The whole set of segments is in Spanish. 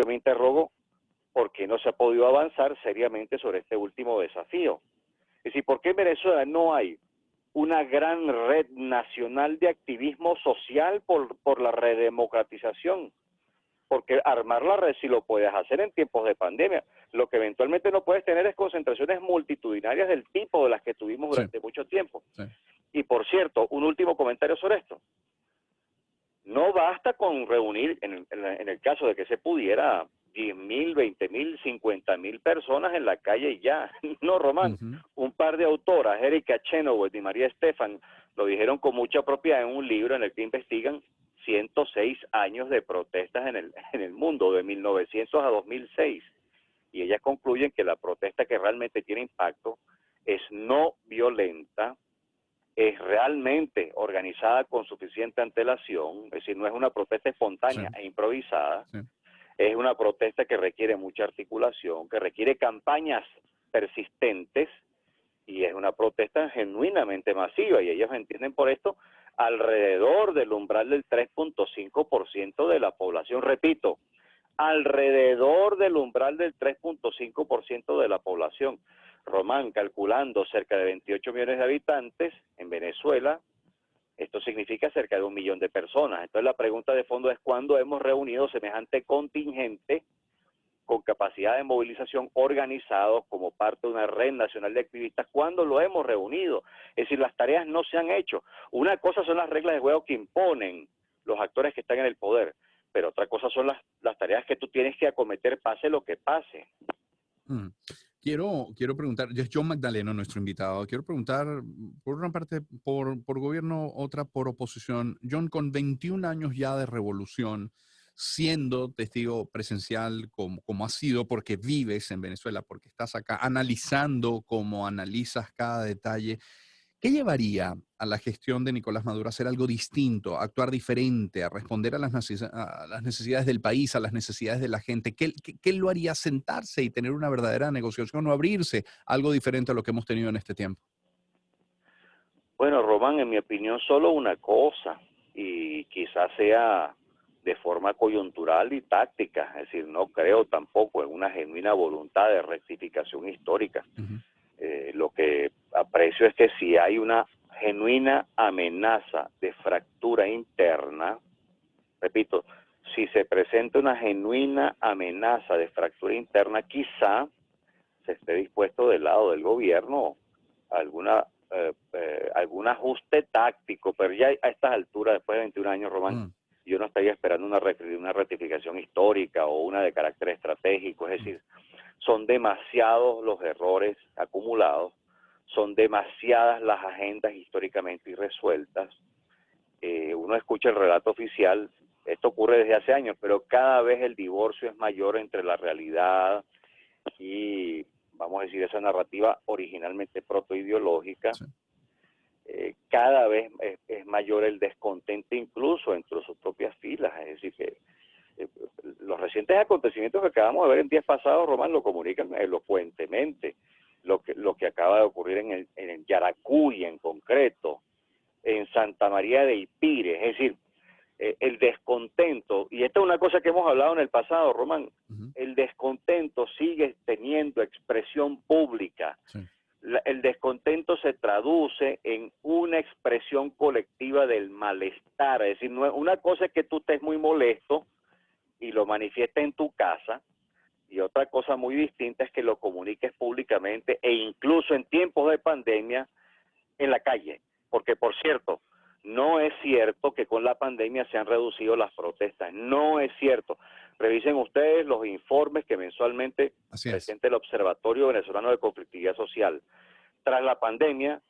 yo me interrogo por qué no se ha podido avanzar seriamente sobre este último desafío. Es decir, ¿por qué en Venezuela no hay una gran red nacional de activismo social por la redemocratización? Porque armar la red sí lo puedes hacer en tiempos de pandemia. Lo que eventualmente no puedes tener es concentraciones multitudinarias del tipo de las que tuvimos Sí, durante mucho tiempo. sí. Y por cierto, un último comentario sobre esto. No basta con reunir, en el caso de que se pudiera, 10.000, 20.000, 50.000 personas en la calle y ya. No, Román, Ujú. un par de autoras, Erika Chenoweth y María Estefan, lo dijeron con mucha propiedad en un libro en el que investigan 106 años de protestas en el mundo, de 1900 a 2006. Y ellas concluyen que la protesta que realmente tiene impacto es no violenta, es realmente organizada con suficiente antelación, es decir, no es una protesta Sí, espontánea e improvisada, sí. es una protesta que requiere mucha articulación, que requiere campañas persistentes y es una protesta genuinamente masiva y ellos entienden por esto alrededor del umbral del 3.5% de la población, repito, alrededor del umbral del 3.5% de la población. Román, calculando cerca de 28 millones de habitantes en Venezuela, esto significa cerca de 1 millón de personas. Entonces la pregunta de fondo es ¿cuándo hemos reunido semejante contingente con capacidad de movilización organizados como parte de una red nacional de activistas? ¿Cuándo lo hemos reunido? Es decir, las tareas no se han hecho. Una cosa son las reglas de juego que imponen los actores que están en el poder, pero otra cosa son las tareas que tú tienes que acometer pase lo que pase. Mm. Quiero preguntar, ya es John Magdaleno, nuestro invitado. Quiero preguntar, por una parte, por gobierno, otra por oposición. John, con 21 años ya de revolución, siendo testigo presencial como has sido, porque vives en Venezuela, porque estás acá, analizando como analizas cada detalle, ¿qué llevaría a la gestión de Nicolás Maduro a hacer algo distinto, a actuar diferente, a responder a a las necesidades del país, a las necesidades de la gente? ¿Qué lo haría sentarse y tener una verdadera negociación o abrirse a algo diferente a lo que hemos tenido en este tiempo? Bueno, Román, en mi opinión, solo una cosa, y quizás sea de forma coyuntural y táctica, es decir, no creo tampoco en una genuina voluntad de rectificación histórica. Ujú. Lo que aprecio es que si hay una genuina amenaza de fractura interna, repito, si se presenta una genuina amenaza de fractura interna, quizá se esté dispuesto del lado del gobierno a algún ajuste táctico, pero ya a estas alturas, después de 21 años, Román, Mm, yo no estaría esperando una rectificación histórica o una de carácter estratégico, es mm, decir, son demasiados los errores acumulados, son demasiadas las agendas históricamente irresueltas. Uno escucha el relato oficial, esto ocurre desde hace años, pero cada vez el divorcio es mayor entre la realidad y, vamos a decir, esa narrativa originalmente protoideológica. sí. Cada vez es mayor el descontento incluso entre sus propias filas, es decir, que eh, los recientes acontecimientos que acabamos de ver en días pasados, Román, lo comunican elocuentemente. Lo que acaba de ocurrir en el Yaracuy en concreto, en Santa María de Ipire, es decir, el descontento, y esta es una cosa que hemos hablado en el pasado, Román, Ujú. el descontento sigue teniendo expresión pública. Sí. El descontento se traduce en una expresión colectiva del malestar, es decir, una cosa es que tú estés muy molesto y lo manifiestes en tu casa, y otra cosa muy distinta es que lo comuniques públicamente e incluso en tiempos de pandemia en la calle. Porque, por cierto, no es cierto que con la pandemia se han reducido las protestas. No es cierto. Revisen ustedes los informes que mensualmente Así es. presenta el Observatorio Venezolano de Conflictividad Social. Tras la pandemia,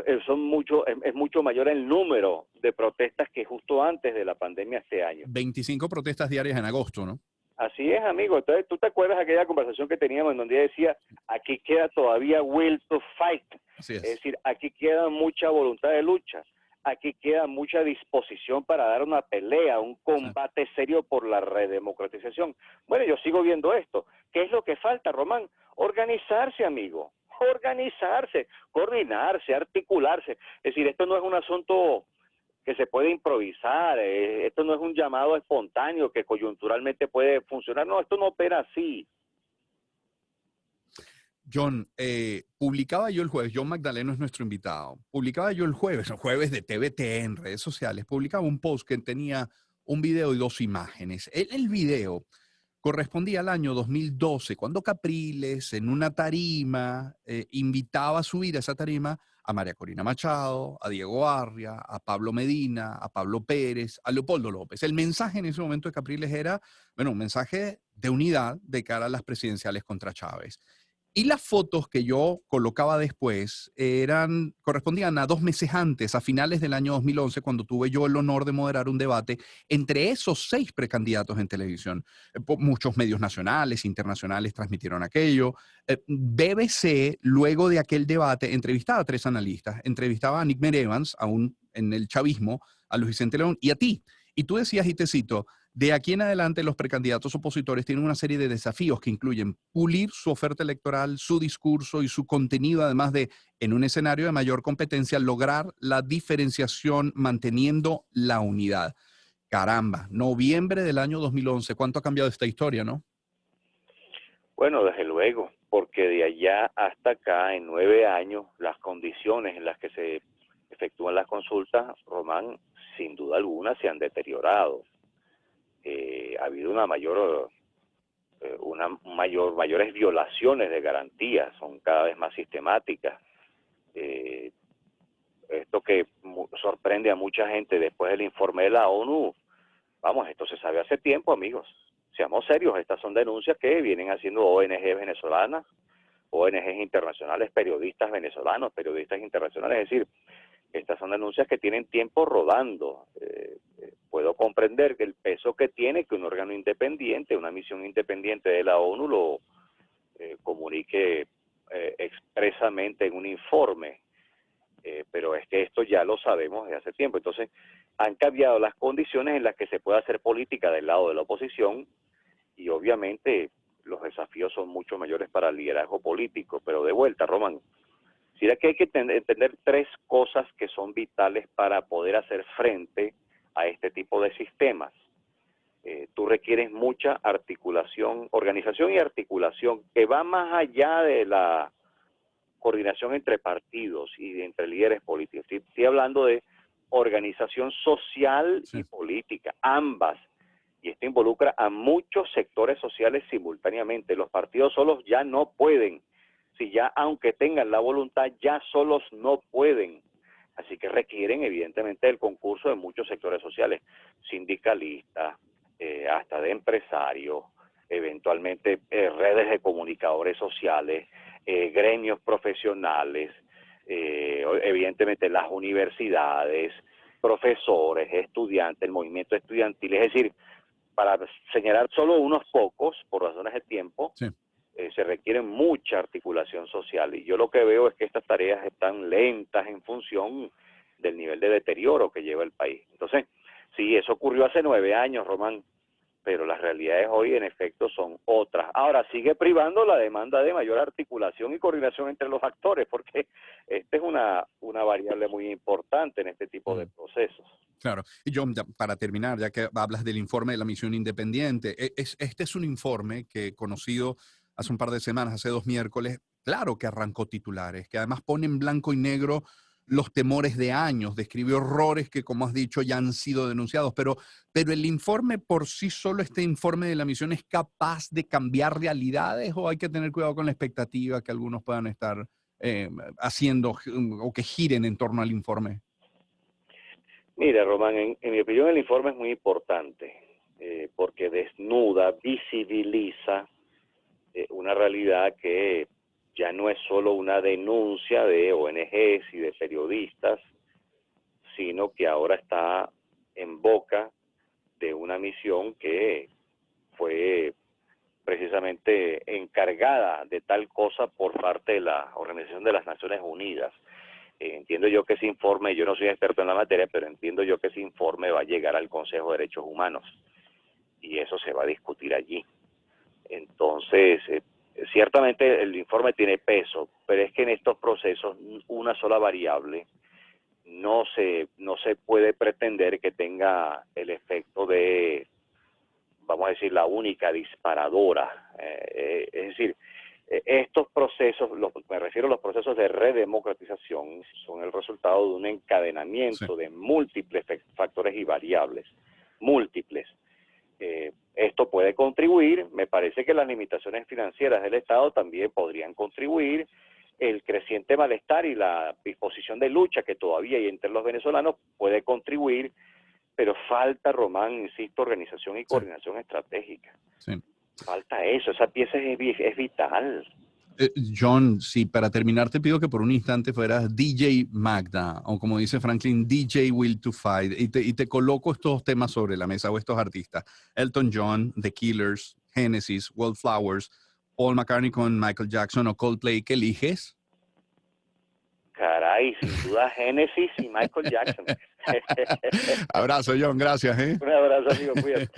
es mucho mayor el número de protestas que justo antes de la pandemia este año. 25 protestas diarias en agosto, ¿no? Así es, amigo. Entonces, ¿tú te acuerdas de aquella conversación que teníamos en donde ella decía, aquí queda todavía will to fight? Así Es es. decir, aquí queda mucha voluntad de lucha, aquí queda mucha disposición para dar una pelea, un Sí. combate serio por la redemocratización. Bueno, yo sigo viendo esto. ¿Qué es lo que falta, Román? Organizarse, amigo. Organizarse, coordinarse, articularse. Es decir, esto no es un asunto que se puede improvisar. Esto no es un llamado espontáneo que coyunturalmente puede funcionar. No, esto no opera así. John, publicaba yo el jueves, John Magdaleno es nuestro invitado, publicaba yo el jueves de TVT en redes sociales, publicaba un post que tenía un video y dos imágenes. El video correspondía al año 2012, cuando Capriles en una tarima invitaba a subir a esa tarima a María Corina Machado, a Diego Arria, a Pablo Medina, a Pablo Pérez, a Leopoldo López. El mensaje en ese momento de Capriles era, bueno, un mensaje de unidad de cara a las presidenciales contra Chávez. Y las fotos que yo colocaba después correspondían a 2 meses antes, a finales del año 2011, cuando tuve yo el honor de moderar un debate entre esos 6 precandidatos en televisión. Muchos medios nacionales, internacionales transmitieron aquello. BBC, luego de aquel debate, entrevistaba a 3 analistas. Entrevistaba a Nick Evans, aún en el chavismo, a Luis Vicente León y a ti. Y tú decías, y te cito, de aquí en adelante los precandidatos opositores tienen una serie de desafíos que incluyen pulir su oferta electoral, su discurso y su contenido, además de, en un escenario de mayor competencia, lograr la diferenciación manteniendo la unidad. Caramba, noviembre del año 2011, ¿cuánto ha cambiado esta historia, no? Bueno, desde luego, porque de allá hasta acá, en 9 años, las condiciones en las que se efectúan las consultas, Román, sin duda alguna, se han deteriorado. Ha habido mayores violaciones de garantías, son cada vez más sistemáticas. Esto que sorprende a mucha gente después del informe de la ONU, vamos, esto se sabe hace tiempo, amigos. Seamos serios, estas son denuncias que vienen haciendo ONG venezolanas, ONGs internacionales, periodistas venezolanos, periodistas internacionales, es decir, estas son denuncias que tienen tiempo rodando. Puedo comprender que el peso que tiene que un órgano independiente, una misión independiente de la ONU lo comunique expresamente en un informe, pero es que esto ya lo sabemos desde hace tiempo. Entonces, han cambiado las condiciones en las que se puede hacer política del lado de la oposición y obviamente los desafíos son mucho mayores para el liderazgo político. Pero de vuelta, Román, sí que hay que entender 3 cosas que son vitales para poder hacer frente a este tipo de sistemas. Tú requieres mucha articulación, organización y articulación que va más allá de la coordinación entre partidos y entre líderes políticos. Estoy hablando de organización social Sí. y política, ambas. Y esto involucra a muchos sectores sociales simultáneamente. Los partidos solos ya no pueden. Si ya, aunque tengan la voluntad, ya solos no pueden. Así que requieren, evidentemente, el concurso de muchos sectores sociales, sindicalistas, hasta de empresarios, eventualmente redes de comunicadores sociales, gremios profesionales, evidentemente las universidades, profesores, estudiantes, el movimiento estudiantil. Es decir, para señalar solo unos pocos, por razones de tiempo, Sí. se requiere mucha articulación social. Y yo lo que veo es que estas tareas están lentas en función del nivel de deterioro que lleva el país. Entonces, sí, eso ocurrió hace 9 años, Román, pero las realidades hoy en efecto son otras. Ahora, sigue privando la demanda de mayor articulación y coordinación entre los actores, porque esta es una variable muy importante en este tipo de procesos. Claro. Y John, para terminar, ya que hablas del informe de la misión independiente, este es un informe que conocido hace un par de semanas, hace 2 miércoles, claro que arrancó titulares, que además pone en blanco y negro los temores de años, describió horrores que, como has dicho, ya han sido denunciados, pero el informe por sí solo, este informe de la misión, ¿es capaz de cambiar realidades o hay que tener cuidado con la expectativa que algunos puedan estar haciendo o que giren en torno al informe? Mira, Román, en mi opinión el informe es muy importante porque desnuda, visibiliza una realidad que ya no es solo una denuncia de ONGs y de periodistas, sino que ahora está en boca de una misión que fue precisamente encargada de tal cosa por parte de la Organización de las Naciones Unidas. Entiendo yo que ese informe, yo no soy experto en la materia, pero entiendo yo que ese informe va a llegar al Consejo de Derechos Humanos y eso se va a discutir allí. Entonces, ciertamente el informe tiene peso, pero es que en estos procesos una sola variable no se puede pretender que tenga el efecto de, vamos a decir, la única disparadora. Es decir, estos procesos, me refiero a los procesos de redemocratización, son el resultado de un encadenamiento de múltiples factores y variables, múltiples. Esto puede contribuir, me parece que las limitaciones financieras del Estado también podrían contribuir, el creciente malestar y la disposición de lucha que todavía hay entre los venezolanos puede contribuir, pero falta, Román, insisto, organización y coordinación estratégica. Sí. Falta eso, esa pieza es vital. John, sí, para terminar te pido que por un instante fueras DJ Magda, o como dice Franklin, DJ Will to Fight, y te coloco estos temas sobre la mesa, o estos artistas: Elton John, The Killers, Genesis, Wildflowers, Paul McCartney con Michael Jackson o Coldplay. ¿Qué eliges? Caray, sin duda Genesis y Michael Jackson. Abrazo, John, gracias. Un abrazo, amigo, cuídate.